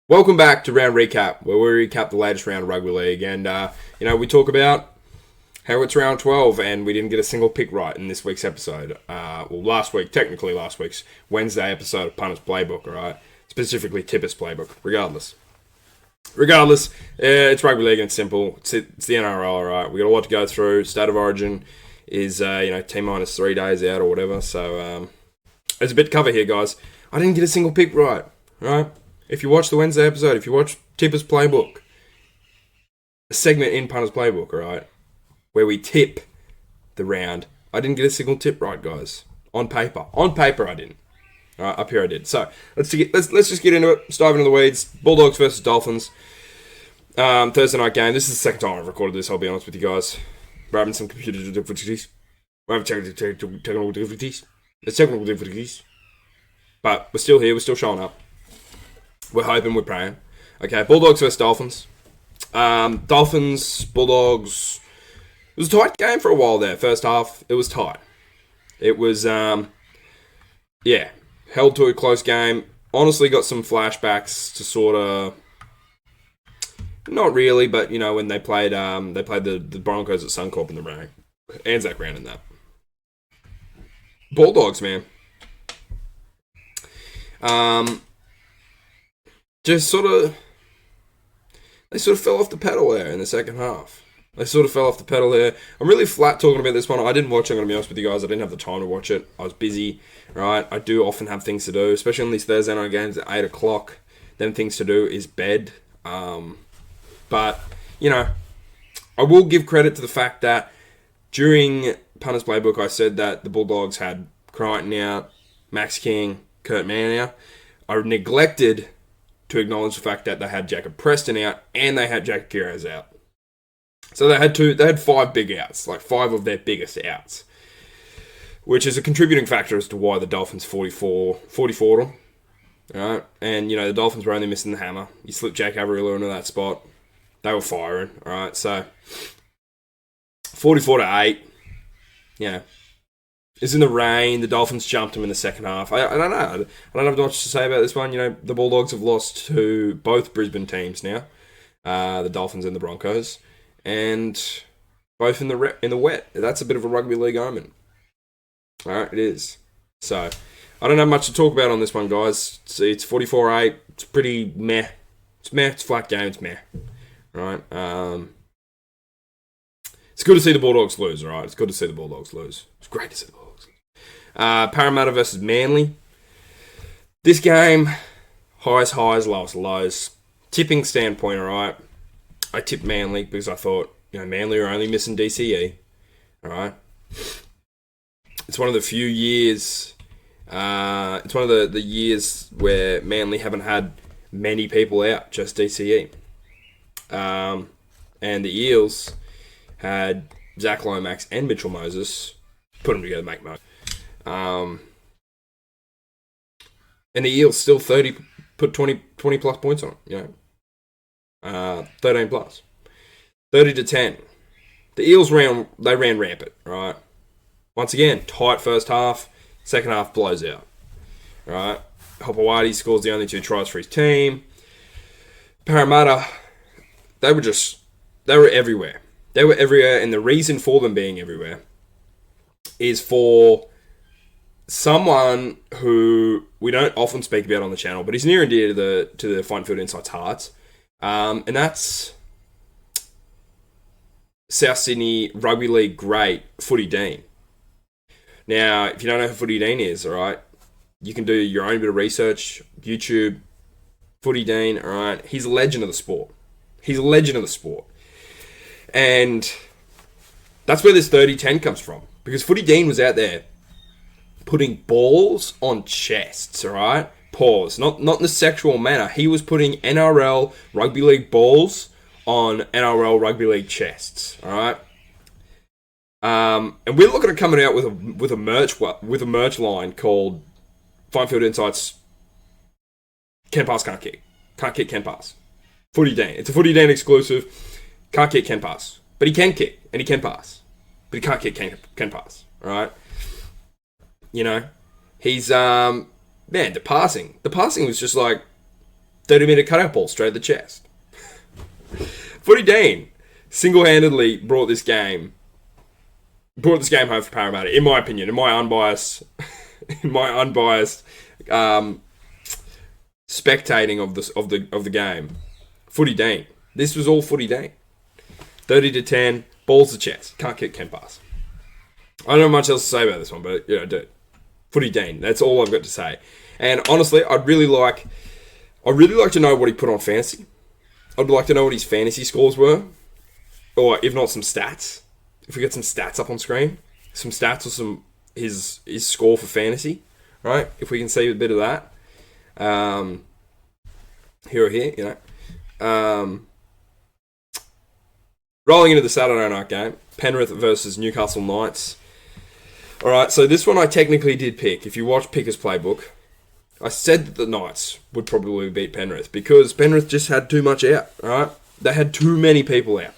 Welcome back to Round Recap, where we recap the latest round of rugby league, and we talk about how it's round 12, and we didn't get a single pick right in this week's episode. Last week's Wednesday episode of Punters Playbook, all right, specifically Tippers Playbook. Regardless, it's rugby league and it's simple. It's the NRL, all right. We got a lot to go through. State of Origin is T minus 3 days out or whatever, so there's a bit to cover here, guys. I didn't get a single pick right, all right. If you watch the Wednesday episode, if you watch Tippers Playbook, a segment in Punters Playbook, all right, where we tip the round, I didn't get a single tip right, guys. On paper, I didn't. All right, up here I did. So let's just get into it. Let's dive into the weeds. Bulldogs versus Dolphins. Thursday night game. This is the second time I've recorded this. I'll be honest with you guys. We're having some computer difficulties. We're having technical difficulties. There's technical difficulties, but we're still here. We're still showing up. We're hoping, we're praying. Okay, Bulldogs versus Dolphins. Dolphins, Bulldogs. It was a tight game for a while there. First half, it was tight. It was, held to a close game. Honestly, got some flashbacks to sort of, not really, but when they played the Broncos at Suncorp in the rain. Anzac round in that. Bulldogs, man. They sort of fell off the pedal there in the second half. I'm really flat talking about this one. I didn't watch it, I'm going to be honest with you guys. I didn't have the time to watch it. I was busy, right? I do often have things to do, especially on these Thursday night games at 8 o'clock. Then things to do is bed. But, I will give credit to the fact that during Punters Playbook, I said that the Bulldogs had Crichton out, Max King, Kurt Mann out. I neglected to acknowledge the fact that they had Jacob Preston out and they had Jack Giraz out. So they had 5 big outs, like 5 of their biggest outs, which is a contributing factor as to why the Dolphins 44 them. Right? And, the Dolphins were only missing the hammer. You slip Jack Averillo into that spot. They were firing, all right? So 44-8, it's in the rain. The Dolphins jumped him in the second half. I don't know. I don't have much to say about this one. The Bulldogs have lost to both Brisbane teams now, the Dolphins and the Broncos, and both in the wet. That's a bit of a rugby league omen. All right, it is. So I don't have much to talk about on this one, guys. It's 44-8. It's pretty meh. It's meh. It's a flat game. It's meh. All right. It's good to see the Bulldogs lose, all right? It's good to see the Bulldogs lose. It's great to see the Bulldogs lose. Parramatta versus Manly. This game, highs, lowest, lows. Tipping standpoint, all right? I tipped Manly because I thought, Manly are only missing DCE, all right? It's one of the few years, it's one of the years where Manly haven't had many people out, just DCE. And the Eels had Zach Lomax and Mitchell Moses, put them together, make mo. And the Eels still put 20 plus points on it, 13 plus. 30-10. The Eels ran rampant, right? Once again, tight first half, second half blows out, right? Hopewadi scores the only 2 tries for his team. Parramatta, they were everywhere. They were everywhere, and the reason for them being everywhere is for someone who we don't often speak about on the channel, but he's near and dear to the Fine Field Insights hearts, and that's South Sydney Rugby League great Footy Dean. Now, if you don't know who Footy Dean is, all right, you can do your own bit of research, YouTube, Footy Dean, all right. He's a legend of the sport. And that's where this 30-10 comes from. Because Footy Dean was out there putting balls on chests, all right? Pause. Not in a sexual manner. He was putting NRL Rugby League balls on NRL Rugby League chests, all right? And we're looking at coming out with a merch line called Fine Field Insights Can Pass, Can't Kick. Can't kick, can pass. Footy Dean. It's a Footy Dean exclusive. Can't kick, can pass. But he can kick, and he can pass. But he can't kick, can pass. Alright? He's, the passing. The passing was just like, 30-metre cutout ball straight at the chest. Footy Dean single-handedly brought this game home for Parramatta, in my opinion, in my unbiased spectating of the game. Footy Dean. This was all Footy Dean. 30-10, balls to chest. Can't kick, can pass. I don't have much else to say about this one, but yeah, I do. Footy Dean. That's all I've got to say. And honestly, I'd really like to know what he put on fantasy. I'd like to know what his fantasy scores were, or if not, some stats. If we get some stats up on screen, some stats or some his score for fantasy, right? If we can see a bit of that, here, you know. Rolling into the Saturday night game, Penrith versus Newcastle Knights. All right, so this one I technically did pick. If you watch Picker's playbook, I said that the Knights would probably beat Penrith because Penrith just had too much out. All right, they had too many people out.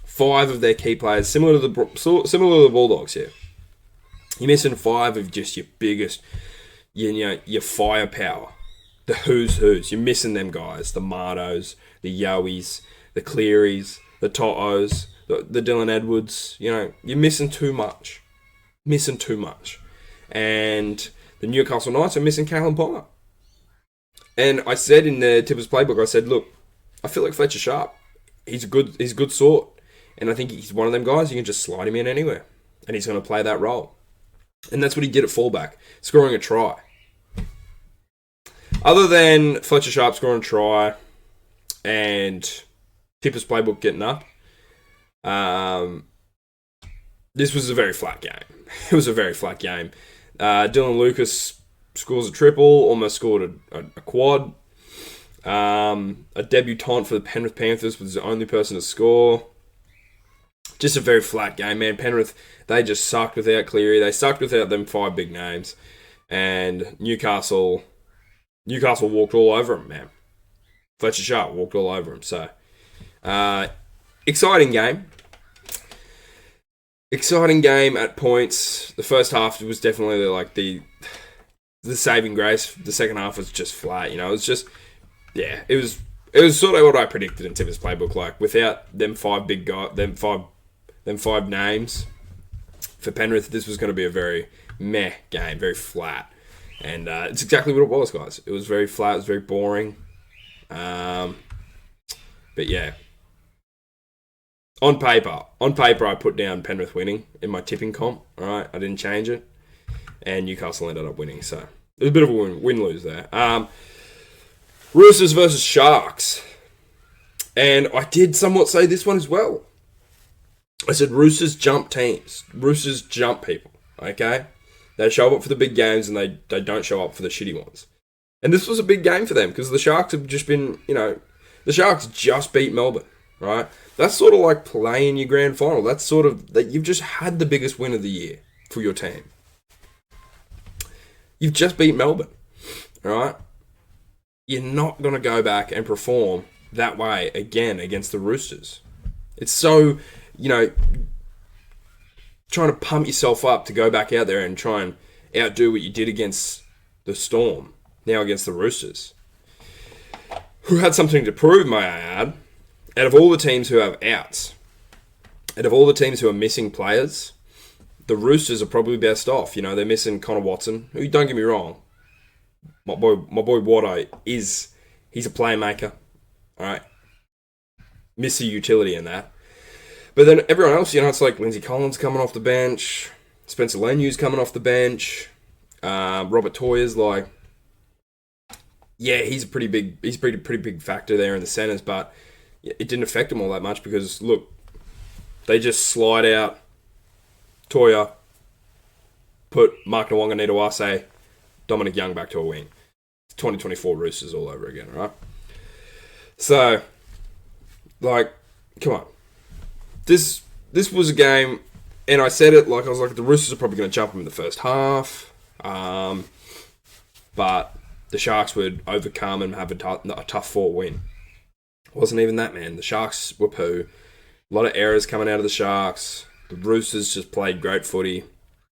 5 of their key players, similar to the Bulldogs here. You're missing 5 of just your biggest, your firepower, the who's. You're missing them guys, the Martos, the Yowies, the Clearys, the To'os, the Dylan Edwards. You know, you're missing too much. And the Newcastle Knights are missing Callum Ponga. And I said in the Tippers playbook, I said, look, I feel like Fletcher Sharp. He's a good sort. And I think he's one of them guys, you can just slide him in anywhere. And he's going to play that role. And that's what he did at fullback, scoring a try. Other than Fletcher Sharp scoring a try and Tippers playbook getting up, this was a very flat game. It was a very flat game. Dylan Lucas scores a triple, almost scored a quad. A debutant for the Penrith Panthers was the only person to score. Just a very flat game, man. Penrith, they just sucked without Cleary. They sucked without them 5 big names. And Newcastle walked all over them, man. Fletcher Sharp walked all over them. So, exciting game. Exciting game at points. The first half was definitely like the saving grace. The second half was just flat. You know, it was just, yeah, it was sort of what I predicted in Tippers playbook. Like without them 5 big guys, them five names for Penrith, this was going to be a very meh game, very flat. And it's exactly what it was, guys. It was very flat. It was very boring. But yeah. On paper, I put down Penrith winning in my tipping comp. All right, I didn't change it, and Newcastle ended up winning. So it was a bit of a win-lose there. Roosters versus Sharks, and I did somewhat say this one as well. I said Roosters jump teams. Roosters jump people. Okay, they show up for the big games, and they don't show up for the shitty ones. And this was a big game for them because the Sharks have just been, the Sharks just beat Melbourne. Right? That's sort of like playing your grand final. That's sort of that you've just had the biggest win of the year for your team. You've just beat Melbourne. All right? You're not going to go back and perform that way again against the Roosters. It's so, trying to pump yourself up to go back out there and try and outdo what you did against the Storm, now against the Roosters, who had something to prove, may I add. Out of all the teams who have outs, out of all the teams who are missing players, the Roosters are probably best off. They're missing Connor Watson, who, don't get me wrong, my boy Watto he's a playmaker, all right? Miss the utility in that. But then everyone else, it's like Lindsay Collins coming off the bench, Spencer Lanu's coming off the bench, Robert Toyer's like, yeah, he's a pretty big factor there in the centres, but it didn't affect them all that much because, look, they just slide out Toya, put Mark Nawanga-Nitawase, Dominic Young back to a wing. 2024 Roosters all over again, right? So, come on. This was a game, and I said it, I was like, the Roosters are probably going to jump them in the first half, but the Sharks would overcome and have a tough 4 win. Wasn't even that, man. The Sharks were poo. A lot of errors coming out of the Sharks. The Roosters just played great footy.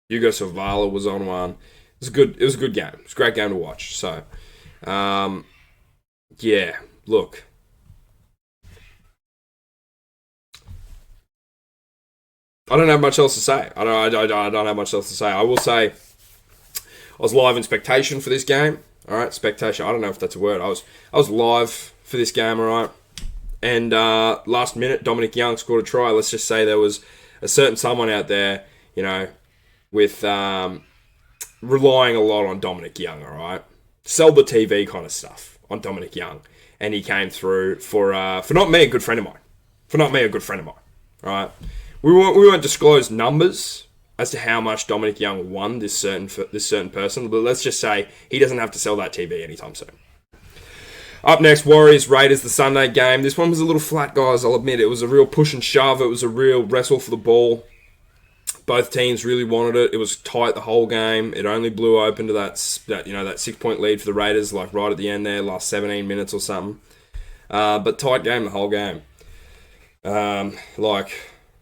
Hugo Savala was on one. It was a good game. It was a great game to watch. So, yeah, look. I don't have much else to say. I don't have much else to say. I will say I was live in spectation for this game. All right, spectation. I don't know if that's a word. I was live for this game. All right, and last minute, Dominic Young scored a try. Let's just say there was a certain someone out there, you know, with relying a lot on Dominic Young. All right, sell the TV kind of stuff on Dominic Young, and he came through for not me, a good friend of mine. All right. We won't disclose numbers as to how much Dominic Young won this certain person, but let's just say he doesn't have to sell that TV anytime soon. Up next, Warriors Raiders, the Sunday game. This one was a little flat, guys. I'll admit it was a real push and shove. It was a real wrestle for the ball. Both teams really wanted it. It was tight the whole game. It only blew open to that 6-point lead for the Raiders, like right at the end there, last 17 minutes or something. But tight game the whole game.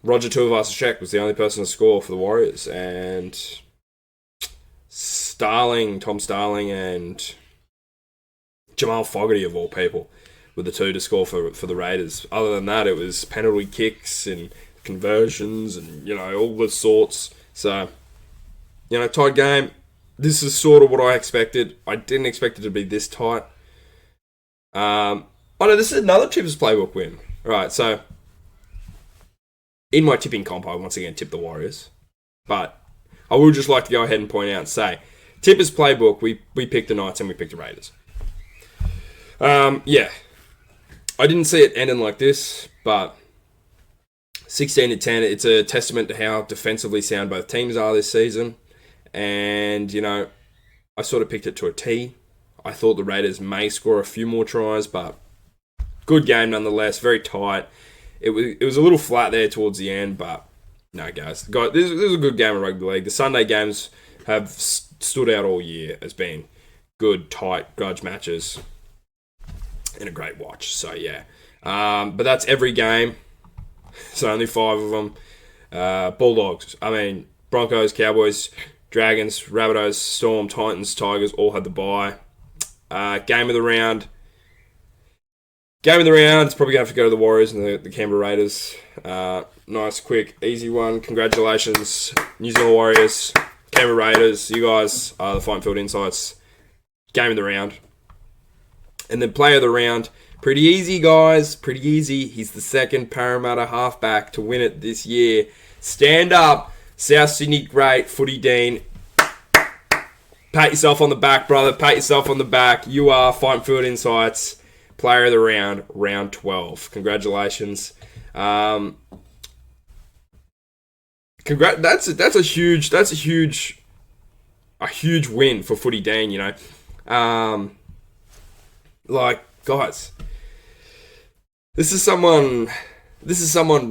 Roger Tuivasa-Sheck was the only person to score for the Warriors, and Tom Starling, and Jamal Fogarty, of all people, were the two to score for the Raiders. Other than that, it was penalty kicks and conversions and, all the sorts. So, tight game. This is sort of what I expected. I didn't expect it to be this tight. This is another Tippers Playbook win. Right, so in my tipping comp, I once again tipped the Warriors. But I would just like to go ahead and point out and say, Tippers Playbook, we picked the Knights and we picked the Raiders. I didn't see it ending like this, but 16-10, it's a testament to how defensively sound both teams are this season. And, I sort of picked it to a T. I thought the Raiders may score a few more tries, but good game nonetheless, very tight. It was a little flat there towards the end, but no, guys. This is a good game of rugby league. The Sunday games have stood out all year as being good, tight, grudge matches and a great watch. So, yeah. But that's every game. So only 5 of them. Bulldogs. Broncos, Cowboys, Dragons, Rabbitohs, Storm, Titans, Tigers all had the bye. Game of the round. It's probably going to have to go to the Warriors and the Canberra Raiders. Nice, quick, easy one. Congratulations, New Zealand Warriors, Canberra Raiders. You guys are the Fighting Field Insights. Game of the round. And then player of the round. Pretty easy, guys. Pretty easy. He's the second Parramatta halfback to win it this year. Stand up, South Sydney great, Footy Dean. Pat yourself on the back, brother. Pat yourself on the back. You are Fighting Field Insights player of the round, round 12. Congratulations. That's a huge win for Footy Dean, guys, this is someone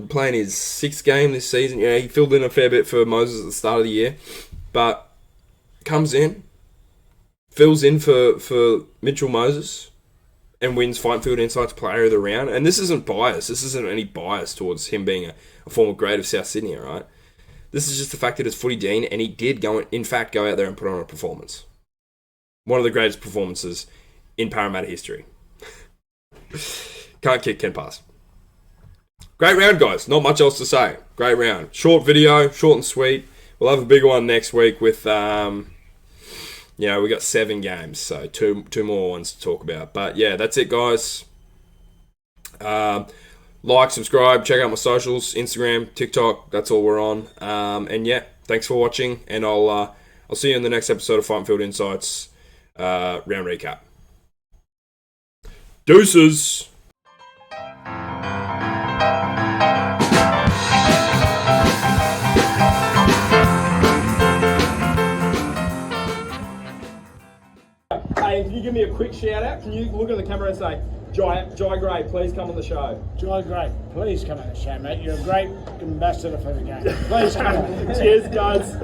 playing his 6th game this season. He filled in a fair bit for Moses at the start of the year, but comes in, fills in for Mitchell Moses, and wins Fighting Field Insights Player of the Round. And this isn't bias. This isn't any bias towards him being a former grade of South Sydney, all right? This is just the fact that it's Footy Dean, and he did go out there and put on a performance. One of the greatest performances in Parramatta history. Can't kick, can pass. Great round, guys. Not much else to say. Great round. Short video, short and sweet. We'll have a bigger one next week with... we got 7 games, so two more ones to talk about. But yeah, that's it, guys. Like, subscribe, check out my socials, Instagram, TikTok. That's all we're on. And yeah, thanks for watching, and I'll see you in the next episode of Fighting Field Insights round recap. Deuces. Hey, can you give me a quick shout out? Can you look at the camera and say, Jai Gray, please come on the show. Jai Gray, please come on the show, mate. You're a great ambassador for the game. Please come on. Cheers, guys.